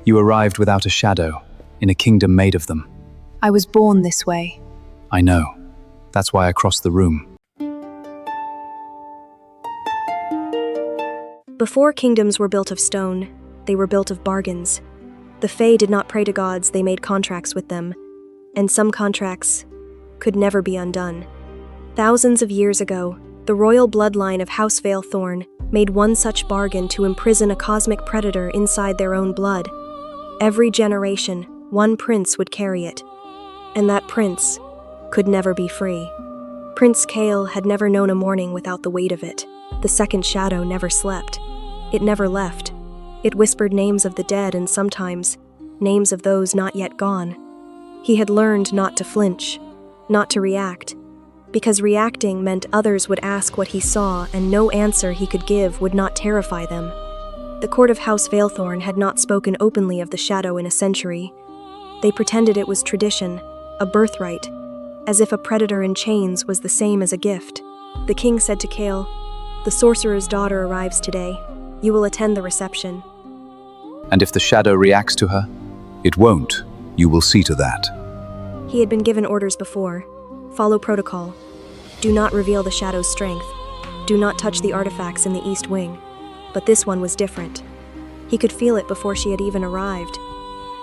You arrived without a shadow, in a kingdom made of them. I was born this way. I know. That's why I crossed the room. Before kingdoms were built of stone, they were built of bargains. The Fae did not pray to gods, they made contracts with them, and some contracts could never be undone. Thousands of years ago, the royal bloodline of House Vaelthorn made one such bargain to imprison a cosmic predator inside their own blood. Every generation, one prince would carry it, and that prince could never be free. Prince Kael had never known a morning without the weight of it. The second shadow never slept. It never left. It whispered names of the dead and sometimes names of those not yet gone. He had learned not to flinch, not to react, because reacting meant others would ask what he saw and no answer he could give would not terrify them. The court of House Vaelthorn had not spoken openly of the shadow in a century. They pretended it was tradition, a birthright, as if a predator in chains was the same as a gift. The king said to Kael, "The sorcerer's daughter arrives today. You will attend the reception." And if the shadow reacts to her, it won't. You will see to that. He had been given orders before. Follow protocol. Do not reveal the shadow's strength. Do not touch the artifacts in the East Wing. But this one was different. He could feel it before she had even arrived.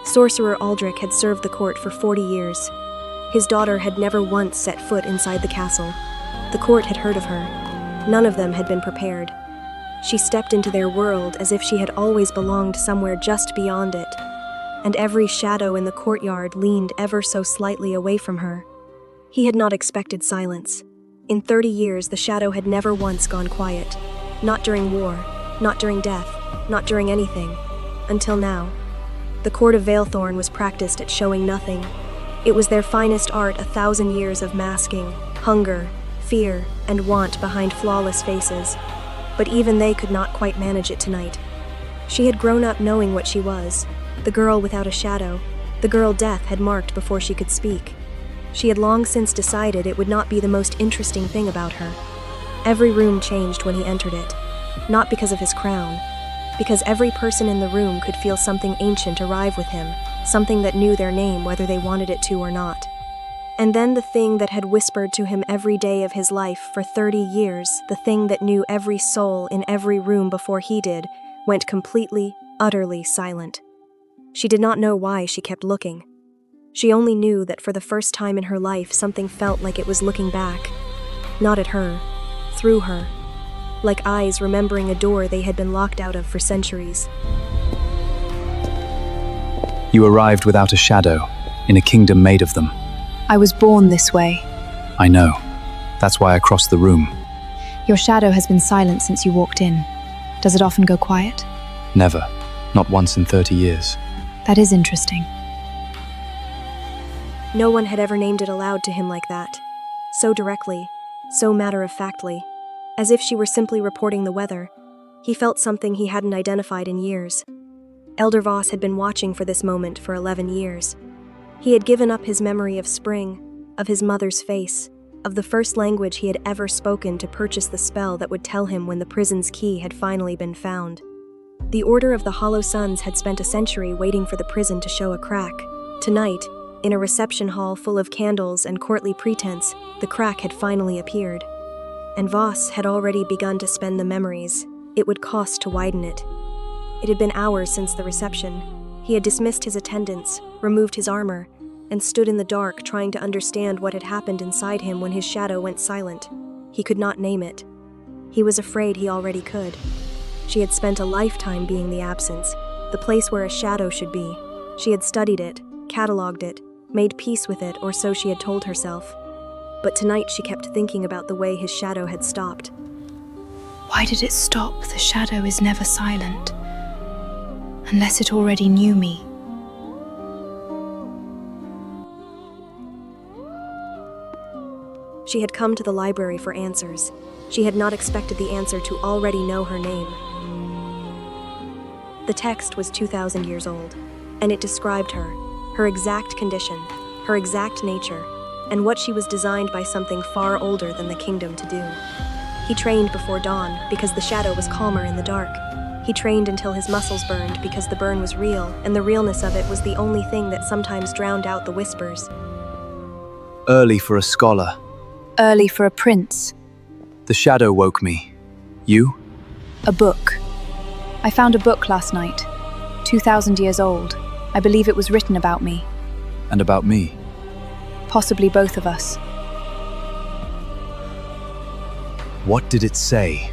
Sorcerer Aldrich had served the court for 40 years. His daughter had never once set foot inside the castle. The court had heard of her. None of them had been prepared. She stepped into their world as if she had always belonged somewhere just beyond it, and every shadow in the courtyard leaned ever so slightly away from her. He had not expected silence. In 30 years, the shadow had never once gone quiet. Not during war, not during death, not during anything. Until now. The court of Vaelthorn was practiced at showing nothing. It was their finest art, 1,000 years of masking, hunger, fear, and want behind flawless faces. But even they could not quite manage it tonight. She had grown up knowing what she was, the girl without a shadow, the girl death had marked before she could speak. She had long since decided it would not be the most interesting thing about her. Every room changed when he entered it, not because of his crown, because every person in the room could feel something ancient arrive with him, something that knew their name whether they wanted it to or not. And then the thing that had whispered to him every day of his life for 30 years, the thing that knew every soul in every room before he did, went completely, utterly silent. She did not know why she kept looking. She only knew that for the first time in her life something felt like it was looking back. Not at her, through her. Like eyes remembering a door they had been locked out of for centuries. You arrived without a shadow, in a kingdom made of them. I was born this way. I know. That's why I crossed the room. Your shadow has been silent since you walked in. Does it often go quiet? Never. Not once in 30 years. That is interesting. No one had ever named it aloud to him like that. So directly, so matter-of-factly, as if she were simply reporting the weather. He felt something he hadn't identified in years. Elder Voss had been watching for this moment for 11 years. He had given up his memory of spring, of his mother's face, of the first language he had ever spoken to purchase the spell that would tell him when the prison's key had finally been found. The Order of the Hollow Suns had spent a century waiting for the prison to show a crack. Tonight, in a reception hall full of candles and courtly pretense, the crack had finally appeared. And Voss had already begun to spend the memories it would cost to widen it. It had been hours since the reception. He had dismissed his attendants, removed his armor, and stood in the dark trying to understand what had happened inside him when his shadow went silent. He could not name it. He was afraid he already could. She had spent a lifetime being the absence, the place where a shadow should be. She had studied it, catalogued it, made peace with it, or so she had told herself. But tonight she kept thinking about the way his shadow had stopped. Why did it stop? The shadow is never silent. Unless it already knew me. She had come to the library for answers. She had not expected the answer to already know her name. The text was 2,000 years old, and it described her exact condition, her exact nature, and what she was designed by something far older than the kingdom to do. He trained before dawn because the shadow was calmer in the dark. He trained until his muscles burned because the burn was real, and the realness of it was the only thing that sometimes drowned out the whispers. Early for a scholar. Early for a prince. The shadow woke me. You? A book. I found a book last night. 2,000 years old. I believe it was written about me. And about me. Possibly both of us. What did it say?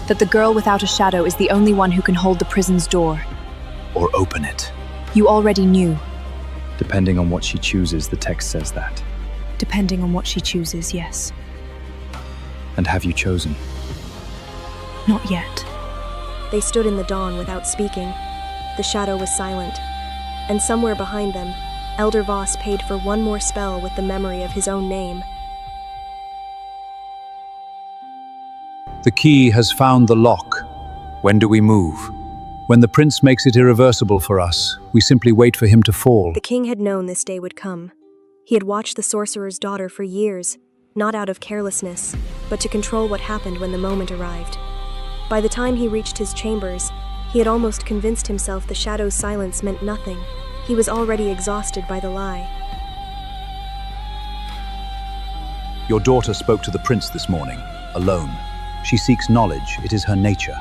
That the girl without a shadow is the only one who can hold the prison's door. Or open it? You already knew. Depending on what she chooses, the text says that. Depending on what she chooses, yes. And have you chosen? Not yet. They stood in the dawn without speaking. The shadow was silent. And somewhere behind them, Elder Voss paid for one more spell with the memory of his own name. The key has found the lock. When do we move? When the prince makes it irreversible for us, we simply wait for him to fall. The king had known this day would come. He had watched the sorcerer's daughter for years, not out of carelessness, but to control what happened when the moment arrived. By the time he reached his chambers, he had almost convinced himself the shadow's silence meant nothing. He was already exhausted by the lie. Your daughter spoke to the prince this morning, alone. She seeks knowledge. It is her nature.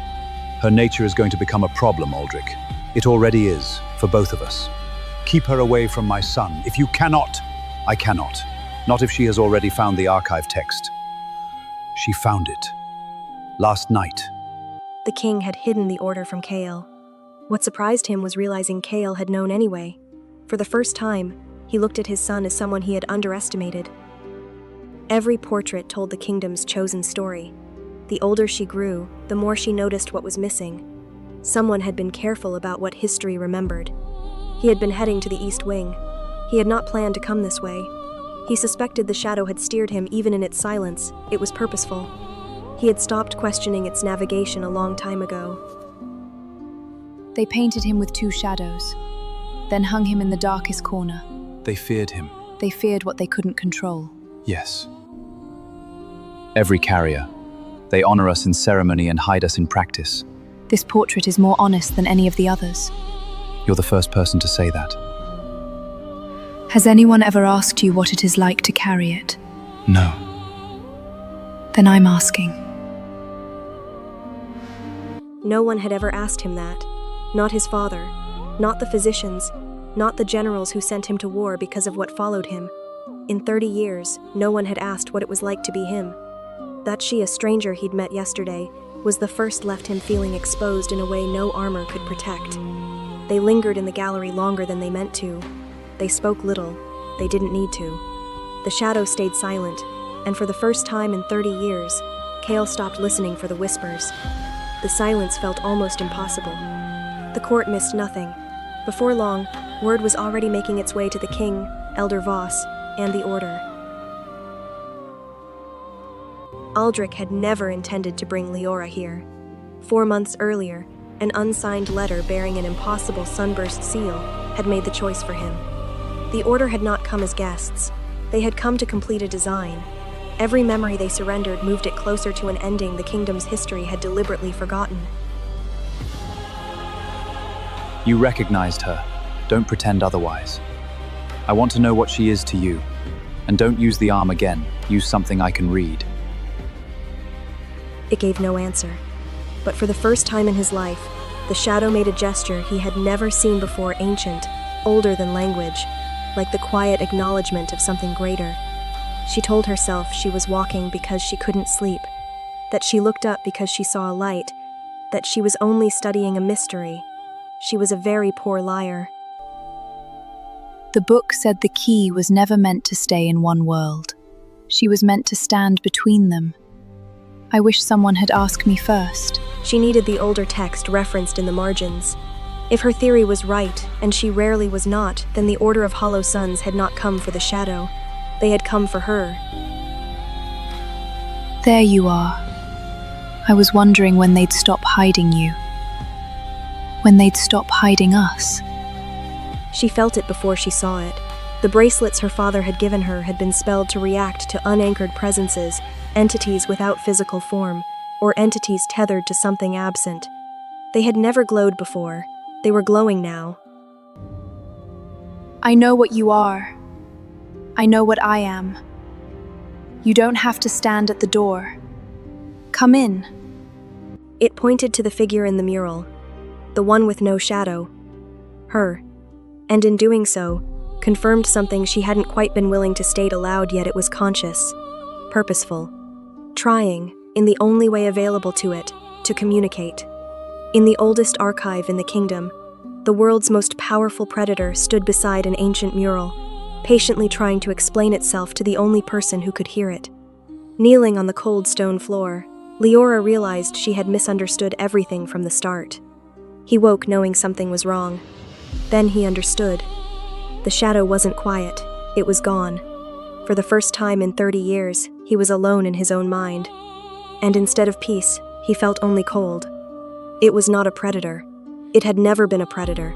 Her nature is going to become a problem, Aldrich. It already is, for both of us. Keep her away from my son. If you cannot, I cannot. Not if she has already found the archive text. She found it. Last night. The king had hidden the order from Kael. What surprised him was realizing Kael had known anyway. For the first time, he looked at his son as someone he had underestimated. Every portrait told the kingdom's chosen story. The older she grew, the more she noticed what was missing. Someone had been careful about what history remembered. He had been heading to the East Wing. He had not planned to come this way. He suspected the shadow had steered him even in its silence. It was purposeful. He had stopped questioning its navigation a long time ago. They painted him with 2 shadows, then hung him in the darkest corner. They feared him. They feared what they couldn't control. Yes. Every carrier. They honor us in ceremony and hide us in practice. This portrait is more honest than any of the others. You're the first person to say that. Has anyone ever asked you what it is like to carry it? No. Then I'm asking. No one had ever asked him that. Not his father, not the physicians, not the generals who sent him to war because of what followed him. In 30 years, no one had asked what it was like to be him. That she, a stranger he'd met yesterday, was the first left him feeling exposed in a way no armor could protect. They lingered in the gallery longer than they meant to. They spoke little. They didn't need to. The shadow stayed silent, and for the first time in 30 years, Kael stopped listening for the whispers. The silence felt almost impossible. The court missed nothing. Before long, word was already making its way to the king, Elder Voss, and the Order. Aldrich had never intended to bring Liora here. 4 months earlier, an unsigned letter bearing an impossible sunburst seal had made the choice for him. The Order had not come as guests. They had come to complete a design. Every memory they surrendered moved it closer to an ending the kingdom's history had deliberately forgotten. You recognized her. Don't pretend otherwise. I want to know what she is to you. And don't use the arm again. Use something I can read. It gave no answer. But for the first time in his life, the shadow made a gesture he had never seen before, ancient, older than language, like the quiet acknowledgement of something greater. She told herself she was walking because she couldn't sleep, that she looked up because she saw a light, that she was only studying a mystery. She was a very poor liar. The book said the key was never meant to stay in one world. She was meant to stand between them. I wish someone had asked me first. She needed the older text referenced in the margins. If her theory was right, and she rarely was not, then the Order of Hollow Suns had not come for the shadow. They had come for her. There you are. I was wondering when they'd stop hiding you. When they'd stop hiding us. She felt it before she saw it. The bracelets her father had given her had been spelled to react to unanchored presences, entities without physical form, or entities tethered to something absent. They had never glowed before. They were glowing now. I know what you are. I know what I am. You don't have to stand at the door. Come in. It pointed to the figure in the mural, the one with no shadow. Her. And in doing so, confirmed something she hadn't quite been willing to state aloud yet. It was conscious, purposeful, trying, in the only way available to it, to communicate. In the oldest archive in the kingdom, the world's most powerful predator stood beside an ancient mural, patiently trying to explain itself to the only person who could hear it. Kneeling on the cold stone floor, Liora realized she had misunderstood everything from the start. He woke knowing something was wrong. Then he understood. The shadow wasn't quiet, it was gone. For the first time in 30 years, he was alone in his own mind. And instead of peace, he felt only cold. It was not a predator. It had never been a predator.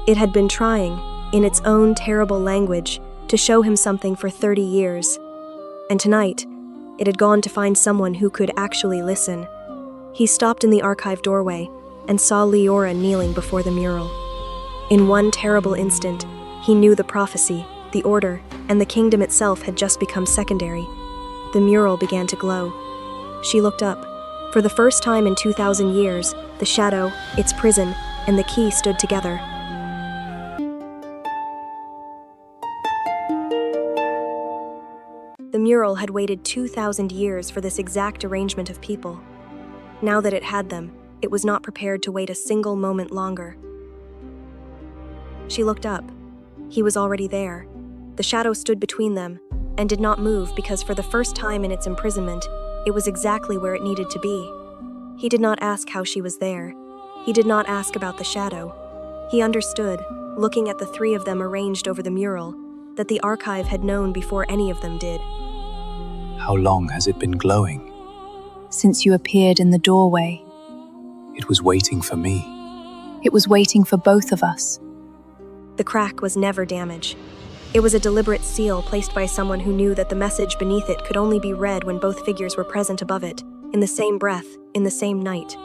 It had been trying, in its own terrible language, to show him something for 30 years. And tonight, it had gone to find someone who could actually listen. He stopped in the archive doorway and saw Liora kneeling before the mural. In one terrible instant, he knew the prophecy, the order, and the kingdom itself had just become secondary. The mural began to glow. She looked up. For the first time in 2,000 years, the shadow, its prison, and the key stood together. The mural had waited 2,000 years for this exact arrangement of people. Now that it had them, it was not prepared to wait a single moment longer. She looked up. He was already there. The shadow stood between them, and did not move because for the first time in its imprisonment, it was exactly where it needed to be. He did not ask how she was there. He did not ask about the shadow. He understood, looking at the three of them arranged over the mural, that the archive had known before any of them did. How long has it been glowing? Since you appeared in the doorway. It was waiting for me. It was waiting for both of us. The crack was never damage. It was a deliberate seal placed by someone who knew that the message beneath it could only be read when both figures were present above it, in the same breath, in the same night.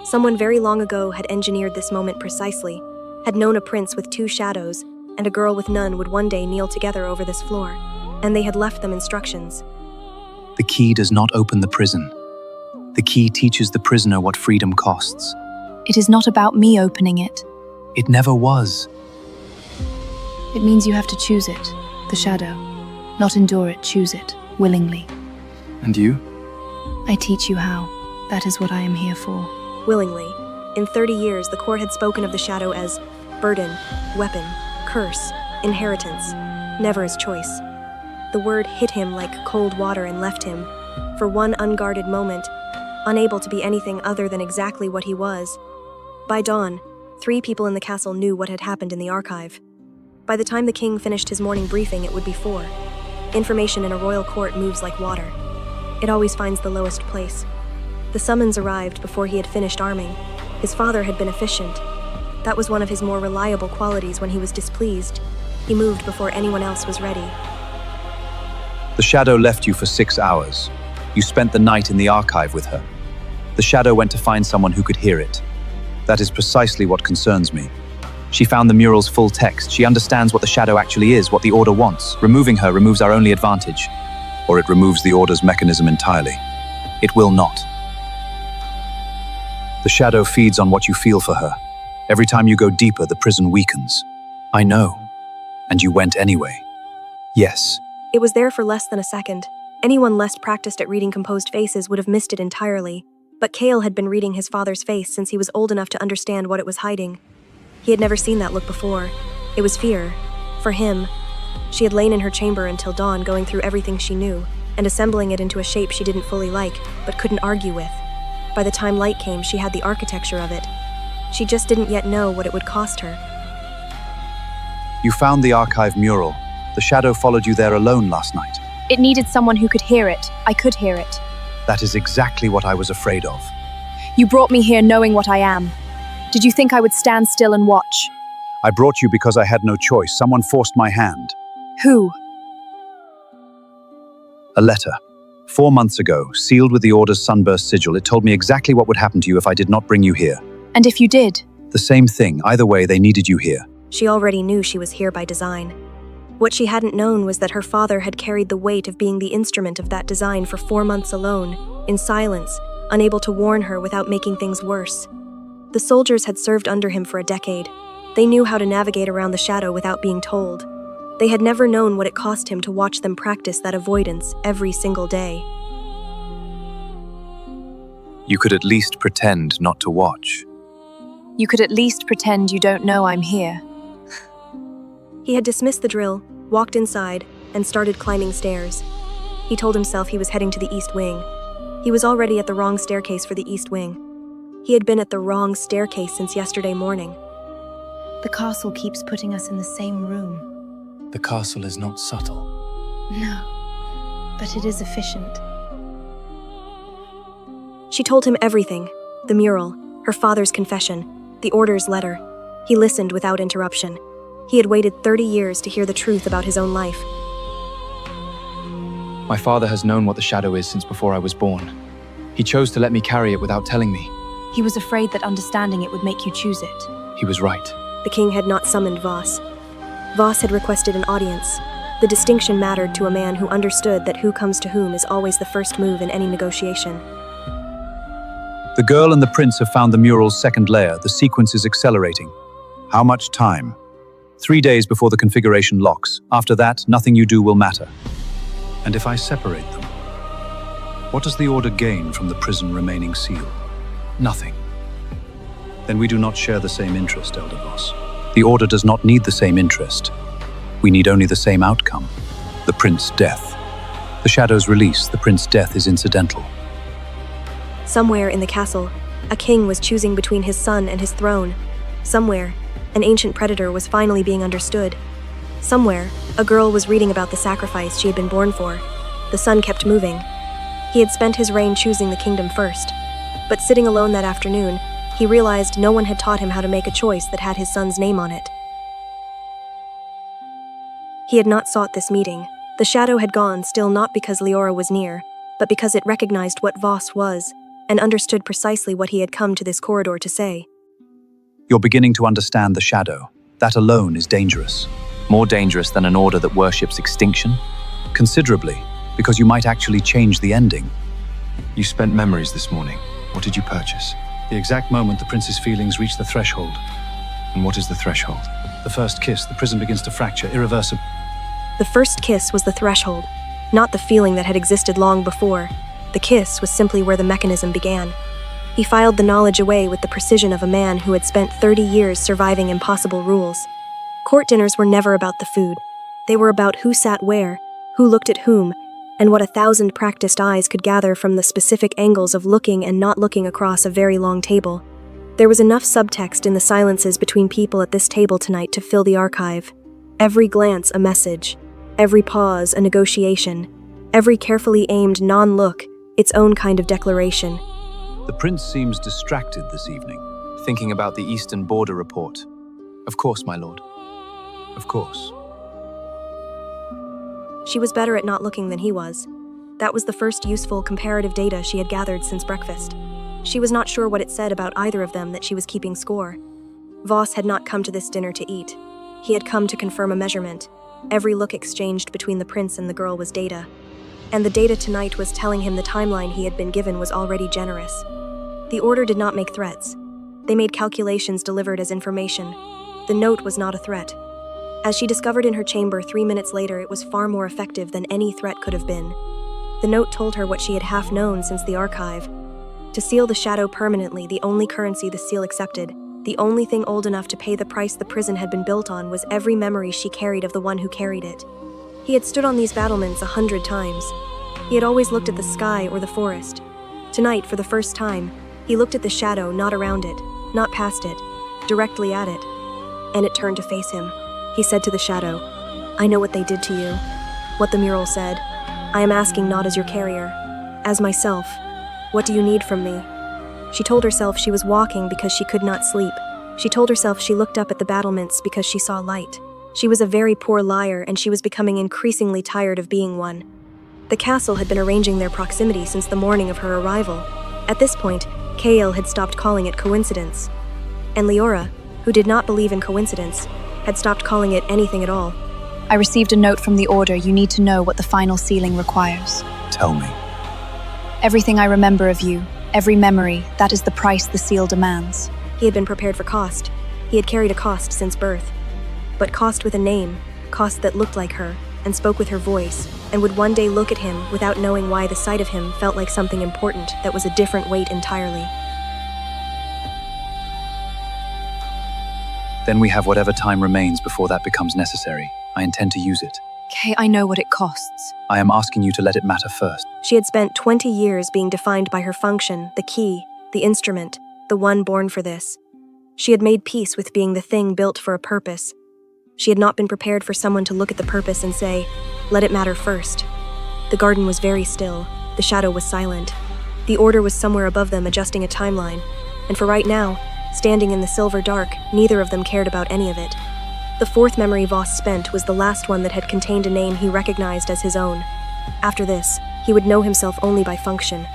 Someone very long ago had engineered this moment precisely, had known a prince with two shadows and a girl with none would one day kneel together over this floor, and they had left them instructions. The key does not open the prison. The key teaches the prisoner what freedom costs. It is not about me opening it. It never was. It means you have to choose it, the shadow. Not endure it, choose it, willingly. And you? I teach you how. That is what I am here for. Willingly. In 30 years, the court had spoken of the shadow as burden, weapon, curse, inheritance, never as choice. The word hit him like cold water and left him, for one unguarded moment, unable to be anything other than exactly what he was. By dawn, 3 people in the castle knew what had happened in the archive. By the time the king finished his morning briefing, it would be 4. Information in a royal court moves like water. It always finds the lowest place. The summons arrived before he had finished arming. His father had been efficient. That was one of his more reliable qualities when he was displeased. He moved before anyone else was ready. The shadow left you for 6 hours. You spent the night in the archive with her. The shadow went to find someone who could hear it. That is precisely what concerns me. She found the mural's full text. She understands what the shadow actually is, what the order wants. Removing her removes our only advantage. Or it removes the order's mechanism entirely. It will not. The shadow feeds on what you feel for her. Every time you go deeper, the prison weakens. I know. And you went anyway. Yes. It was there for less than a second. Anyone less practiced at reading composed faces would have missed it entirely. But Kael had been reading his father's face since he was old enough to understand what it was hiding. He had never seen that look before. It was fear. For him. She had lain in her chamber until dawn, going through everything she knew, and assembling it into a shape she didn't fully like, but couldn't argue with. By the time light came, she had the architecture of it. She just didn't yet know what it would cost her. You found the archive mural. The shadow followed you there alone last night. It needed someone who could hear it. I could hear it. That is exactly what I was afraid of. You brought me here knowing what I am. Did you think I would stand still and watch? I brought you because I had no choice. Someone forced my hand. Who? A letter. 4 months ago, sealed with the Order's sunburst sigil, it told me exactly what would happen to you if I did not bring you here. And if you did? The same thing. Either way, they needed you here. She already knew she was here by design. What she hadn't known was that her father had carried the weight of being the instrument of that design for 4 months alone, in silence, unable to warn her without making things worse. The soldiers had served under him for a decade. They knew how to navigate around the shadow without being told. They had never known what it cost him to watch them practice that avoidance every single day. You could at least pretend not to watch. You could at least pretend you don't know I'm here. He had dismissed the drill, walked inside, and started climbing stairs. He told himself he was heading to the East Wing. He was already at the wrong staircase for the East Wing. He had been at the wrong staircase since yesterday morning. The castle keeps putting us in the same room. The castle is not subtle. No, but it is efficient. She told him everything: the mural, her father's confession, the order's letter. He listened without interruption. He had waited 30 years to hear the truth about his own life. My father has known what the shadow is since before I was born. He chose to let me carry it without telling me. He was afraid that understanding it would make you choose it. He was right. The king had not summoned Voss. Voss had requested an audience. The distinction mattered to a man who understood that who comes to whom is always the first move in any negotiation. The girl and the prince have found the mural's second layer. The sequence is accelerating. How much time? 3 days before the configuration locks. After that, nothing you do will matter. And if I separate them, what does the order gain from the prison remaining sealed? Nothing. Then we do not share the same interest, Elder Voss. The order does not need the same interest. We need only the same outcome: the prince's death. The shadow's release, the prince's death is incidental. Somewhere in the castle, a king was choosing between his son and his throne. Somewhere, an ancient predator was finally being understood. Somewhere, a girl was reading about the sacrifice she had been born for. The sun kept moving. He had spent his reign choosing the kingdom first. But sitting alone that afternoon, he realized no one had taught him how to make a choice that had his son's name on it. He had not sought this meeting. The shadow had gone, still not because Liora was near, but because it recognized what Voss was, and understood precisely what he had come to this corridor to say. You're beginning to understand the shadow. That alone is dangerous. More dangerous than an order that worships extinction? Considerably, because you might actually change the ending. You spent memories this morning. What did you purchase? The exact moment the prince's feelings reach the threshold. And what is the threshold? The first kiss, the prison begins to fracture, irreversible. The first kiss was the threshold, not the feeling that had existed long before. The kiss was simply where the mechanism began. He filed the knowledge away with the precision of a man who had spent 30 years surviving impossible rules. Court dinners were never about the food. They were about who sat where, who looked at whom, and what 1,000 practiced eyes could gather from the specific angles of looking and not looking across a very long table. There was enough subtext in the silences between people at this table tonight to fill the archive. Every glance a message, every pause a negotiation, every carefully aimed non-look its own kind of declaration. The prince seems distracted this evening. Thinking about the Eastern Border report. Of course, my lord. Of course. She was better at not looking than he was. That was the first useful comparative data she had gathered since breakfast. She was not sure what it said about either of them that she was keeping score. Voss had not come to this dinner to eat. He had come to confirm a measurement. Every look exchanged between the prince and the girl was data. And the data tonight was telling him the timeline he had been given was already generous. The order did not make threats. They made calculations delivered as information. The note was not a threat. As she discovered in her chamber 3 minutes later, it was far more effective than any threat could have been. The note told her what she had half known since the archive. To seal the shadow permanently, the only currency the seal accepted, the only thing old enough to pay the price the prison had been built on, was every memory she carried of the one who carried it. He had stood on these battlements 100 times. He had always looked at the sky or the forest. Tonight, for the first time, he looked at the shadow, not around it, not past it, directly at it. And it turned to face him. He said to the shadow, "I know what they did to you." What the mural said, "I am asking not as your carrier, as myself. What do you need from me?" She told herself she was walking because she could not sleep. She told herself she looked up at the battlements because she saw light. She was a very poor liar, and she was becoming increasingly tired of being one. The castle had been arranging their proximity since the morning of her arrival. At this point, Kael had stopped calling it coincidence. And Liora, who did not believe in coincidence, had stopped calling it anything at all. I received a note from the Order. You need to know what the final sealing requires. Tell me. Everything I remember of you, every memory, that is the price the seal demands. He had been prepared for cost. He had carried a cost since birth. But cost with a name, cost that looked like her, and spoke with her voice, and would one day look at him without knowing why the sight of him felt like something important that was a different weight entirely. Then we have whatever time remains before that becomes necessary. I intend to use it. Okay, I know what it costs. I am asking you to let it matter first. She had spent 20 years being defined by her function, the key, the instrument, the one born for this. She had made peace with being the thing built for a purpose. She had not been prepared for someone to look at the purpose and say, "Let it matter first." The garden was very still. The shadow was silent. The Order was somewhere above them adjusting a timeline, and for right now, standing in the silver dark, neither of them cared about any of it. The fourth memory Voss spent was the last one that had contained a name he recognized as his own. After this, he would know himself only by function.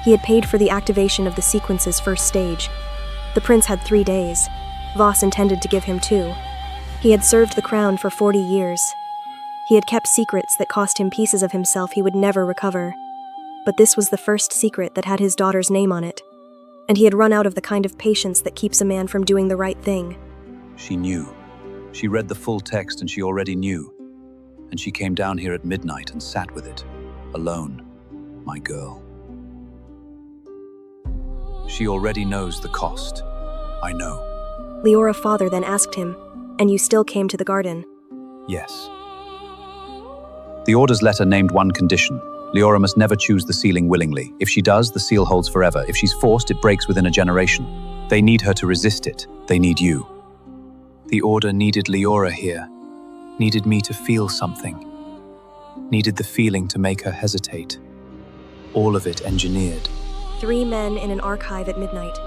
He had paid for the activation of the sequence's first stage. The prince had 3 days. Voss intended to give him 2. He had served the crown for 40 years. He had kept secrets that cost him pieces of himself he would never recover. But this was the first secret that had his daughter's name on it. And he had run out of the kind of patience that keeps a man from doing the right thing. She knew. She read the full text and she already knew. And she came down here at midnight and sat with it, alone, my girl. She already knows the cost. I know. Liora father then asked him, "And you still came to the garden?" Yes. The Order's letter named one condition. Liora must never choose the sealing willingly. If she does, the seal holds forever. If she's forced, it breaks within a generation. They need her to resist it. They need you. The Order needed Liora here. Needed me to feel something. Needed the feeling to make her hesitate. All of it engineered. 3 men in an archive at midnight.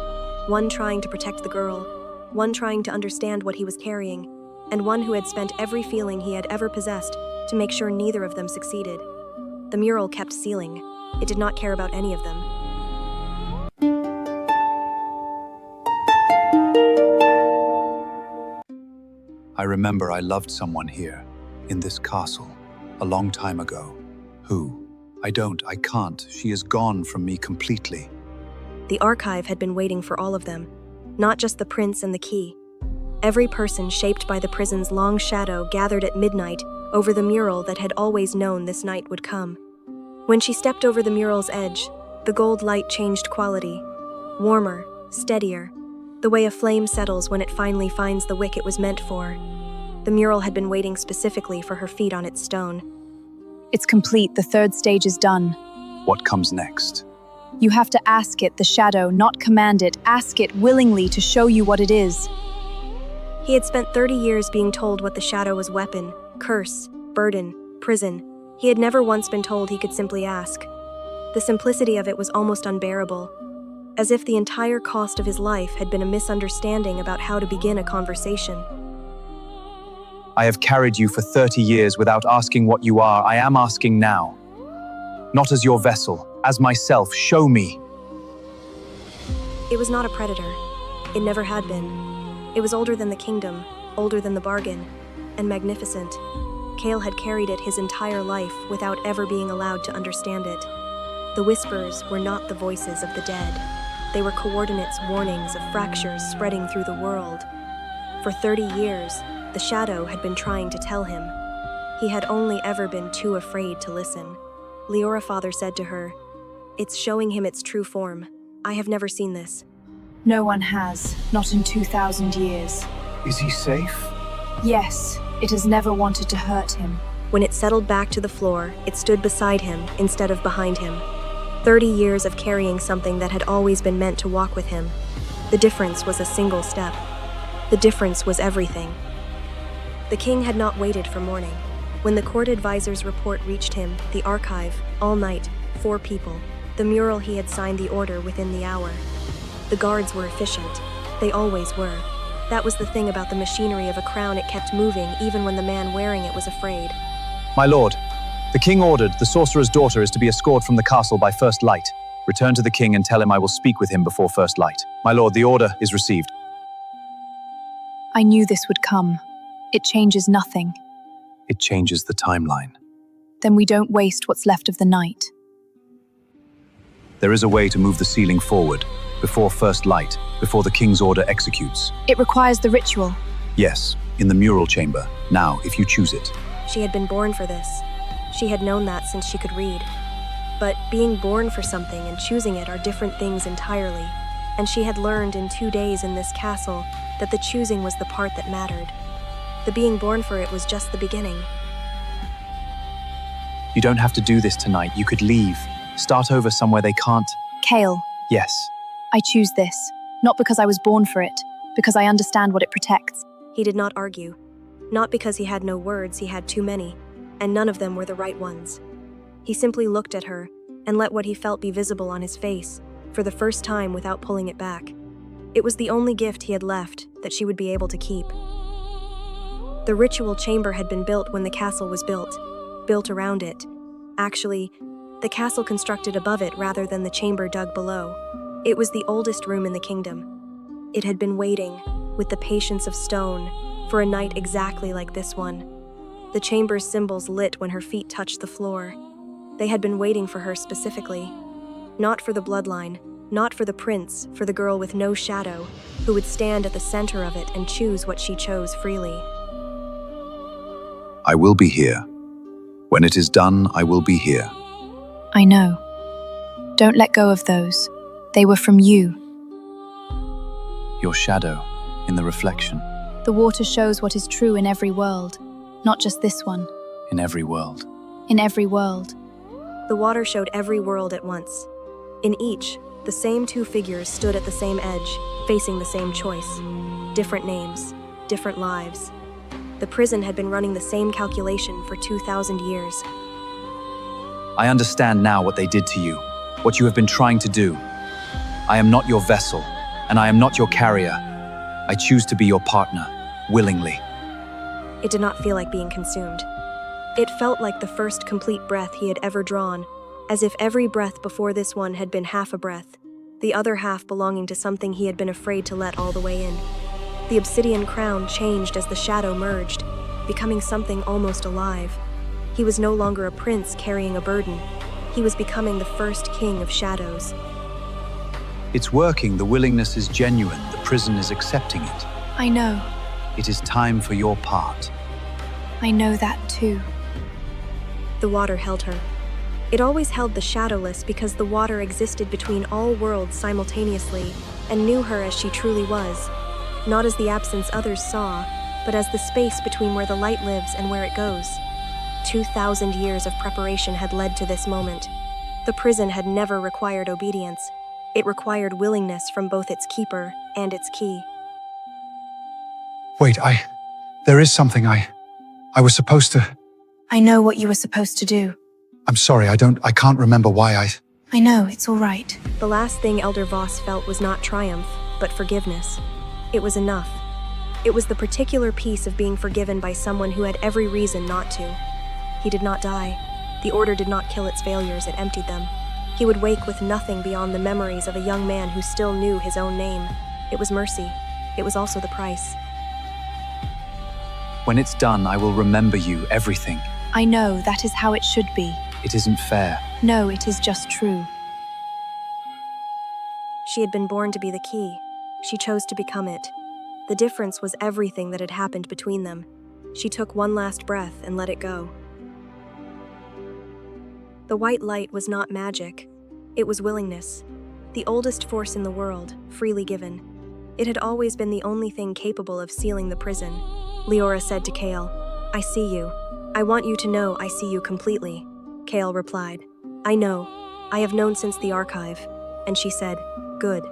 One trying to protect the girl, one trying to understand what he was carrying, and one who had spent every feeling he had ever possessed to make sure neither of them succeeded. The mural kept sealing. It did not care about any of them. I remember I loved someone here, in this castle, a long time ago. Who? I can't. She is gone from me completely. The archive had been waiting for all of them, not just the prince and the key. Every person shaped by the prison's long shadow gathered at midnight over the mural that had always known this night would come. When she stepped over the mural's edge, the gold light changed quality. Warmer, steadier, the way a flame settles when it finally finds the wick it was meant for. The mural had been waiting specifically for her feet on its stone. It's complete. The 3rd stage is done. What comes next? You have to ask it, the shadow, not command it. Ask it willingly to show you what it is. He had spent 30 years being told what the shadow was: weapon, curse, burden, prison. He had never once been told he could simply ask. The simplicity of it was almost unbearable, as if the entire cost of his life had been a misunderstanding about how to begin a conversation. I have carried you for 30 years without asking what you are. I am asking now. Not as your vessel, as myself. Show me. It was not a predator. It never had been. It was older than the kingdom, older than the bargain, and magnificent. Kael had carried it his entire life without ever being allowed to understand it. The whispers were not the voices of the dead. They were coordinates, warnings of fractures spreading through the world. For 30 years, the shadow had been trying to tell him. He had only ever been too afraid to listen. Liora father said to her, "It's showing him its true form. I have never seen this." No one has, not in 2,000 years. Is he safe? Yes, it has never wanted to hurt him. When it settled back to the floor, it stood beside him instead of behind him. 30 years of carrying something that had always been meant to walk with him. The difference was a single step. The difference was everything. The king had not waited for morning. When the court advisor's report reached him, the archive, all night, 4 people. The mural he had signed the order within the hour. The guards were efficient. They always were. That was the thing about the machinery of a crown. It kept moving even when the man wearing it was afraid. My lord, the king ordered the sorcerer's daughter is to be escorted from the castle by first light. Return to the king and tell him I will speak with him before first light. My lord, the order is received. I knew this would come. It changes nothing. It changes the timeline. Then we don't waste what's left of the night. There is a way to move the ceiling forward, before first light, before the king's order executes. It requires the ritual. Yes, in the mural chamber, now, if you choose it. She had been born for this. She had known that since she could read. But being born for something and choosing it are different things entirely. And she had learned in 2 days in this castle that the choosing was the part that mattered. The being born for it was just the beginning. You don't have to do this tonight. You could leave. Start over somewhere they can't. Kael, Yes. I choose this. Not because I was born for it, because I understand what it protects. He did not argue. Not because he had no words, he had too many, and none of them were the right ones. He simply looked at her and let what he felt be visible on his face, for the first time without pulling it back. It was the only gift he had left that she would be able to keep. The ritual chamber had been built when the castle was built around it. Actually, the castle constructed above it rather than the chamber dug below. It was the oldest room in the kingdom. It had been waiting, with the patience of stone, for a night exactly like this one. The chamber's symbols lit when her feet touched the floor. They had been waiting for her specifically. Not for the bloodline, not for the prince, for the girl with no shadow, who would stand at the center of it and choose what she chose freely. I will be here. When it is done, I will be here. I know. Don't let go of those. They were from you. Your shadow, in the reflection, The water shows what is true in every world, not just this one. in every world. In every world. The water showed every world at once. In each, the same 2 figures stood at the same edge, facing the same choice. Different names, different lives. The prison had been running the same calculation for 2,000 years. I understand now what they did to you, what you have been trying to do. I am not your vessel, and I am not your carrier. I choose to be your partner, willingly. It did not feel like being consumed. It felt like the first complete breath he had ever drawn, as if every breath before this one had been half a breath, the other half belonging to something he had been afraid to let all the way in. The obsidian crown changed as the shadow merged, becoming something almost alive. He was no longer a prince carrying a burden. He was becoming the first king of shadows. It's working, the willingness is genuine, the prison is accepting it. I know. It is time for your part. I know that too. The water held her. It always held the shadowless because the water existed between all worlds simultaneously and knew her as she truly was, not as the absence others saw, but as the space between where the light lives and where it goes. 2,000 years of preparation had led to this moment. The prison had never required obedience. It required willingness from both its keeper and its key. Wait, there is something I was supposed to. I know what you were supposed to do. I'm sorry, I can't remember why I know, it's all right. The last thing Elder Voss felt was not triumph, but forgiveness. It was enough. It was the particular piece of being forgiven by someone who had every reason not to. He did not die. The order did not kill its failures, it emptied them. He would wake with nothing beyond the memories of a young man who still knew his own name. It was mercy. It was also the price. When it's done, I will remember you, everything. I know, that is how it should be. It isn't fair. No, it is just true. She had been born to be the key. She chose to become it. The difference was everything that had happened between them. She took one last breath and let it go. The white light was not magic. It was willingness. The oldest force in the world, freely given. It had always been the only thing capable of sealing the prison. Liora said to Kael, "I see you. I want you to know I see you completely." Kael replied, "I know. I have known since the archive." And she said, "Good."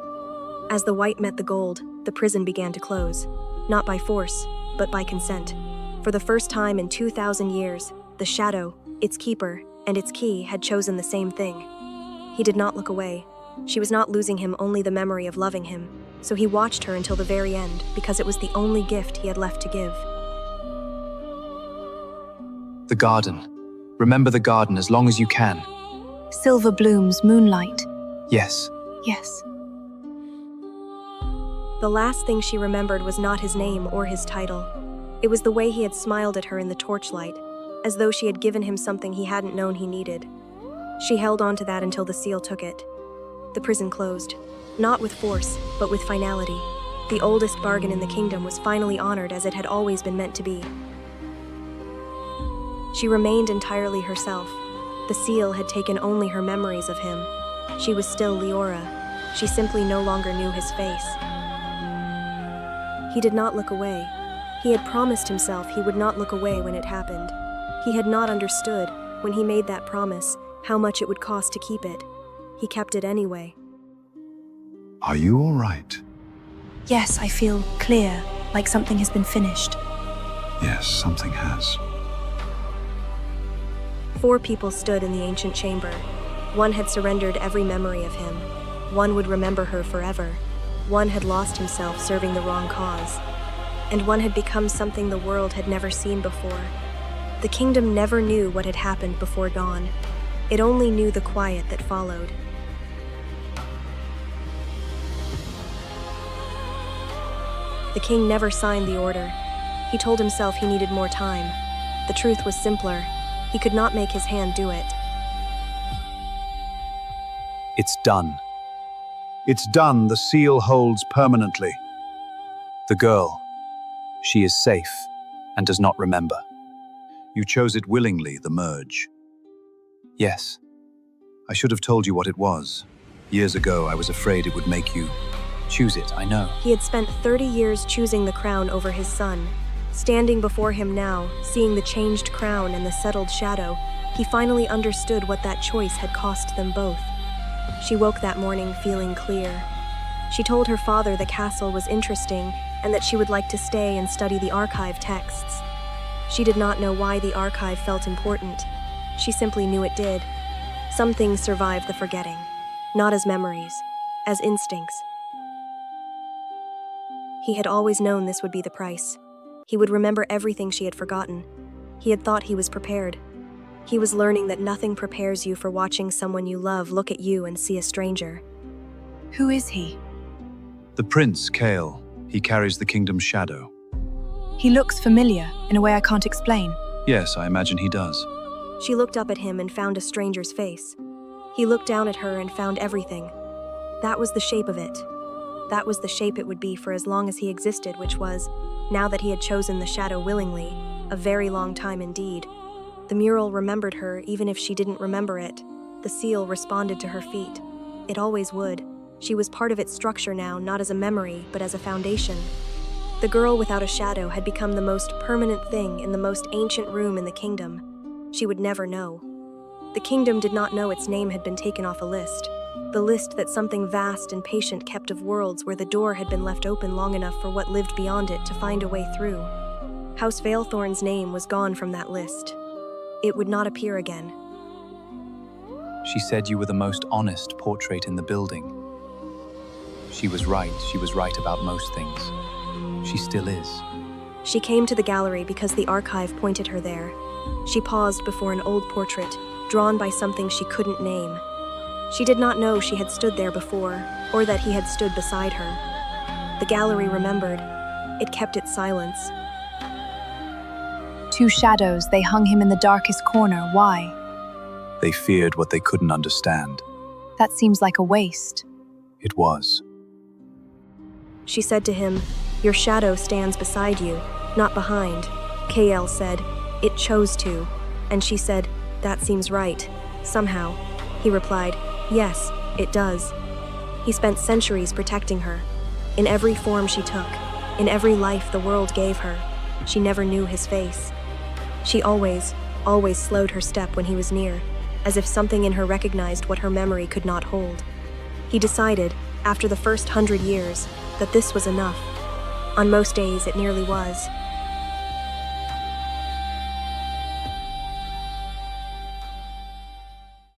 As the white met the gold, the prison began to close. Not by force, but by consent. For the first time in 2,000 years, the shadow, its keeper, and its key had chosen the same thing. He did not look away. She was not losing him only the memory of loving him, so he watched her until the very end because it was the only gift he had left to give. The garden. Remember the garden as long as you can. Silver blooms, moonlight. Yes. Yes. The last thing she remembered was not his name or his title. It was the way he had smiled at her in the torchlight, as though she had given him something he hadn't known he needed. She held on to that until the seal took it. The prison closed, not with force, but with finality. The oldest bargain in the kingdom was finally honored as it had always been meant to be. She remained entirely herself. The seal had taken only her memories of him. She was still Liora. She simply no longer knew his face. He did not look away. He had promised himself he would not look away when it happened. He had not understood, when he made that promise, how much it would cost to keep it. He kept it anyway. Are you all right? Yes, I feel clear, like something has been finished. Yes, something has. 4 people stood in the ancient chamber. One had surrendered every memory of him. One would remember her forever. One had lost himself serving the wrong cause. And one had become something the world had never seen before. The kingdom never knew what had happened before dawn. It only knew the quiet that followed. The king never signed the order. He told himself he needed more time. The truth was simpler. He could not make his hand do it. It's done. It's done. The seal holds permanently. The girl, she is safe and does not remember. You chose it willingly, the merge. Yes. I should have told you what it was. Years ago, I was afraid it would make you Choose it, I know. He had spent 30 years choosing the crown over his son. Standing before him now, seeing the changed crown and the settled shadow, he finally understood what that choice had cost them both. She woke that morning feeling clear. She told her father the castle was interesting and that she would like to stay and study the archive texts. She did not know why the archive felt important. She simply knew it did. Some things survive the forgetting, not as memories, as instincts. He had always known this would be the price. He would remember everything she had forgotten. He had thought he was prepared. He was learning that nothing prepares you for watching someone you love look at you and see a stranger. Who is he? the prince, Kael. He carries the kingdom's shadow. He looks familiar, in a way I can't explain. Yes, I imagine he does. She looked up at him and found a stranger's face. He looked down at her and found everything. That was the shape of it. That was the shape it would be for as long as he existed, which was, now that he had chosen the shadow willingly, a very long time indeed. The mural remembered her even if she didn't remember it. The seal responded to her feet. It always would. She was part of its structure now, not as a memory, but as a foundation. The girl without a shadow had become the most permanent thing in the most ancient room in the kingdom. She would never know. The kingdom did not know its name had been taken off a list. The list that something vast and patient kept of worlds where the door had been left open long enough for what lived beyond it to find a way through. House Vaelthorn's name was gone from that list. It would not appear again. She said you were the most honest portrait in the building. She was right about most things. She still is. She came to the gallery because the archive pointed her there. She paused before an old portrait, drawn by something she couldn't name. She did not know she had stood there before, or that he had stood beside her. The gallery remembered. It kept its silence. Two shadows, they hung him in the darkest corner. Why? They feared what they couldn't understand. That seems like a waste. It was. She said to him, "Your shadow stands beside you, not behind." Kael said, "It chose to." And she said, "That seems right. Somehow." He replied, "Yes, it does." He spent centuries protecting her. In every form she took, in every life the world gave her, she never knew his face. She always slowed her step when he was near, as if something in her recognized what her memory could not hold. He decided, after the first 100 years, that this was enough. On most days, it nearly was.